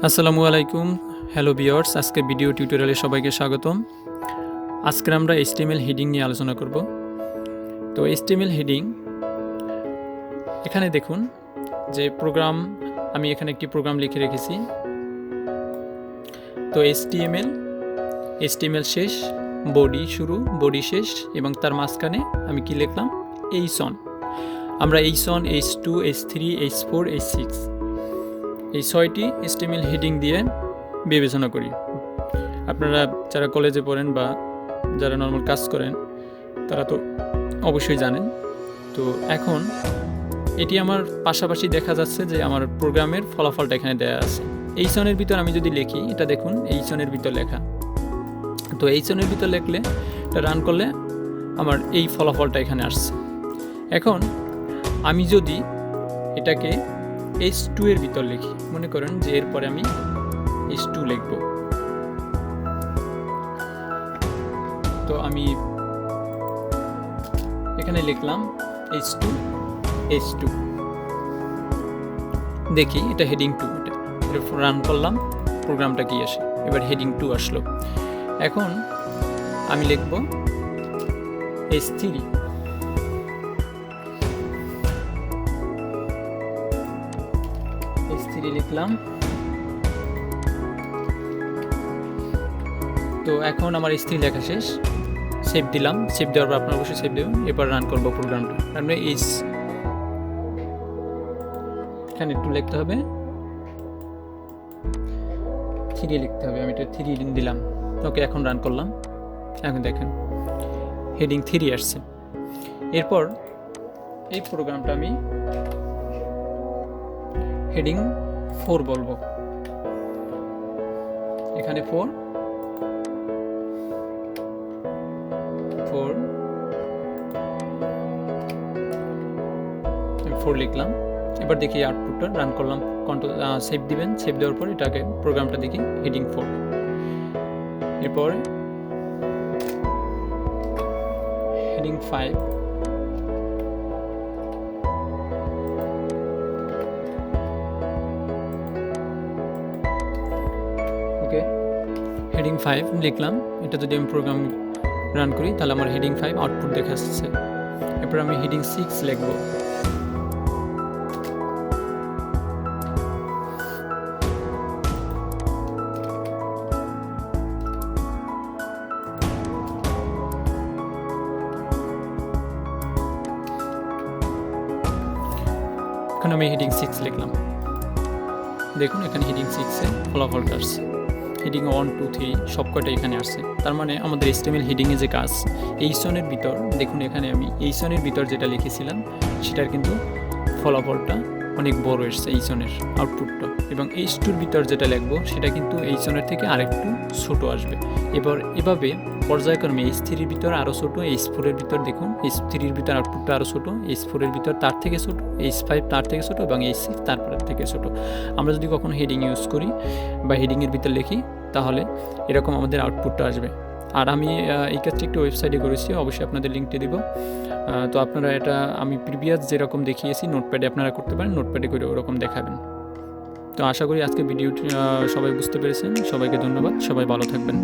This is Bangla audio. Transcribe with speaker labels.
Speaker 1: আসসালামু আলাইকুম, হ্যালো ভিউয়ার্স। আজকে ভিডিও টিউটোরিয়ালে সবাইকে স্বাগতম। আজকে আমরা HTML হেডিং নিয়ে আলোচনা করব। তো HTML হেডিং, এখানে দেখুন যে আমি এখানে একটি প্রোগ্রাম লিখে রেখেছি। তো HTML শেষ, বডি শুরু, বডি শেষ, এবং তার মাঝখানে আমি কি লিখলাম, এইচন। আমরা এইচন, H2, H3, H4, H6 এই 6টি HTML হেডিং দিয়ে বিবেচনা করি। আপনারা যারা কলেজে পড়েন বা যারা নর্মাল কাজ করেন তারা তো অবশ্যই জানেন। তো এখন এটি আমার পাশাপাশি দেখা যাচ্ছে যে আমার প্রোগ্রামের ফলাফলটা এখানে দেওয়া আছে। এইচনের ভিতর আমি যদি লিখি, এটা দেখুন এইচনের ভিতর লেখা। তো এইচনের ভিতর লিখলে এটা রান করলে আমার এই ফলাফলটা এখানে আসছে। এখন আমি যদি এটাকে H2 এর ভিতর লিখি, মনে করেন যে এরপরে আমি H2 লিখব। তো আমি এখানে লিখলাম H2, দেখি এটা হেডিং 2, এটা রান করলাম, প্রোগ্রামটা কি আসে, এবার হেডিং 2 আসলো। এখন আমি লিখব H3, লিখলাম। তো এখন আমার H3 লেখা শেষ, সেভ দিলাম। সেভ দেওয়ার পর আপনারা অবশ্যই সেভ দেবেন। এবার রান করবো প্রোগ্রামটা। আমরা এখানে একটু লিখতে হবে, 3 লিখতে হবে। আমি এটা 3 দিলাম। ওকে, এখন রান করলাম। এখন দেখেন হেডিং 3 আসছে। এরপর এই প্রোগ্রামটা আমি হেডিং 4 বলবো। এখানে 4 লিখলাম। এবার দেখি আউটপুটটা রান করলাম, কন্ট্রোল সেভ দিবেন। সেভ দেওয়ার পর এটাকে প্রোগ্রামটা দেখি হেডিং 4। এরপর হেডিং 5, ওকে, হেডিং 5 লিখলাম। এটা যদি আমি প্রোগ্রাম রান করি তাহলে আমার হেডিং 5 আউটপুট দেখাচ্ছে। এরপর আমি হেডিং 6 লিখব। এখন আমি হেডিং 6 লিখলাম। দেখুন এখানে হেডিং 6-এ ফলাফলটা আসছে। হেডিং 1, 2, 3 সবকটা এখানে আসছে। তার মানে আমাদের HTML হেডিংয়ে যে কাজ, এইচনের ভিতর দেখুন, এখানে আমি এইচনের ভিতর যেটা লিখেছিলাম সেটার কিন্তু ফলাফলটা অনেক বড় এসছে, এইচনের আউটপুটটা। এবং H2-র ভিতর যেটা লিখবো সেটা কিন্তু এইচনের থেকে আরেকটু ছোট আসবে। এভাবে পর্যায়ক্রমে H3-র ভিতর আরও ছোটো, H4-এর ভিতর দেখুন H3-র ভিতর আউটপুটটা আরও ছোটো, H4-এর ভিতর তার থেকে ছোটো, H5 তার থেকে ছোটো, এবং H6 তারপরের থেকে ছোটো। আমরা যদি কখনো হেডিং ইউজ করি বা হেডিংয়ের ভিতর লিখি তাহলে এরকম আমাদের আউটপুটটা আসবে। আর আমি এই কাজটি একটু ওয়েবসাইটে করেছি, অবশ্যই আপনাদের লিঙ্কটি দেব। তো আপনারা এটা আমি প্রিভিয়াস যেরকম দেখিয়েছি নোটপ্যাডে আপনারা করতে পারেন, নোটপ্যাডে করে ওরকম দেখাবেন। তো আশা করি আজকে ভিডিওটি সবাই বুঝতে পেরেছেন। সবাইকে ধন্যবাদ, সবাই ভালো থাকবেন।